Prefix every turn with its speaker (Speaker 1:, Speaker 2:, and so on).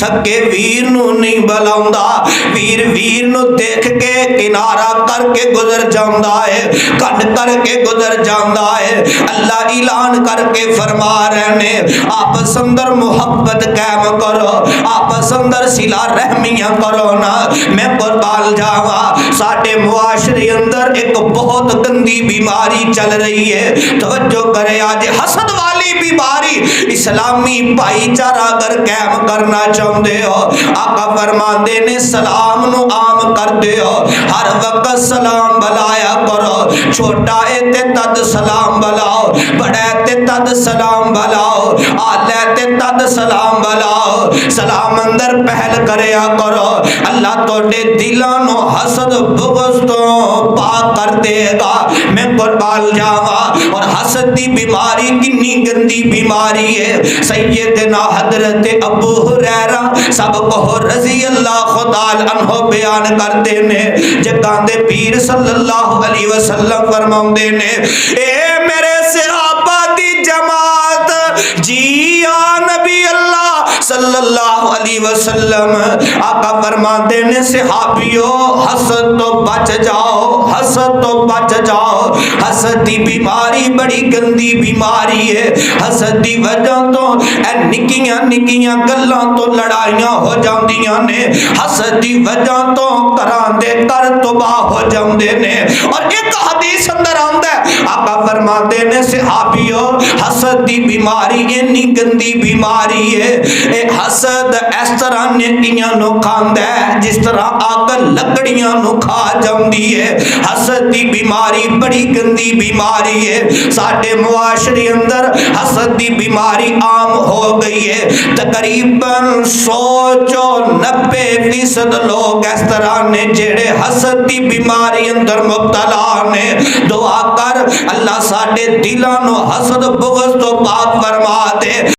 Speaker 1: सके वीर नू नहीं बुलाउंदा, वीर वीर नू देख के किनारा करके गुजर जांदा है, कट करके गुजर जांदा है। अल्लाह ऐलान करके फरमा रहे ने आपस अंदर मुहब्बत कायम करो, आपस अंदर सिला रहमियां करो ना। मैं कुर्बान जावा, साडे मुआशरे अंदर एक बहुत गंदी बीमारी चल रही है, तवज्जो करे आज हसद वाली बीमारी। इस्लामी भाईचारा अगर कायम करना चाहते हो, आका फरमाते ने सलाम नु आम करते हो, हर वक्त सलाम बुलाया करो। छोटा है ते तद सलाम बुलाओ, बड़ा है ते तद सलाम बुलाओ, आला है ते तद सलाम बुलाओ। सलाम अंदर पहल करया करो, अल्लाह तोड़े दिलों नु हसद बुग़्ज़ तो पाक कर देगा। मैं कुर्बान जावा। और हसद की बीमारी कितनी गंदी बीमारी है। सैयदना हजरत अबू हुरैरा सब को रज़ी अल्लाह ताला अन्हु बयान करते ने, जगांदे पीर सल्लल्लाहु अलैहि वसल्लम फरमाउंदे ने, ए मेरे सहाबा दी जमात जी या नबी अल्लाह सल्लल्लाहु अलैहि वसल्लम, आका फरमाते ने सहाबियो हसद तो बच जाओ, हसद तो बच जाओ। हसद की बीमारी बड़ी गंदी बीमारी है। हसद की वजह तो निक्कियां निक्कियां गल्लां तो लड़ाइयां हो जांदियां ने, हसद की वजह तो घरां दे घर तबाह हो जांदे ने। और एक हदीस अंदर आंदा है, आका फरमाते ने सहाबियो हसद की बीमारी इतनी गंदी बीमारी है, ए हसद इस तरह नेकियां नु खांदा है जिस तरह आग लकड़ियां नु खा जांदी है। हसद की बीमारी बड़ी गंदी बीमारी है। साडे मुआशरे अंदर हसद की बीमारी आम हो गई है। तकरीबन 190% लोग इस तरह ने जेड़े हसद की बीमारी अंदर मुब्तला ने। दुआ कर अल्लाह साडे दिलों नु हसद बुग़्ज़ तो पाक फरमा दे।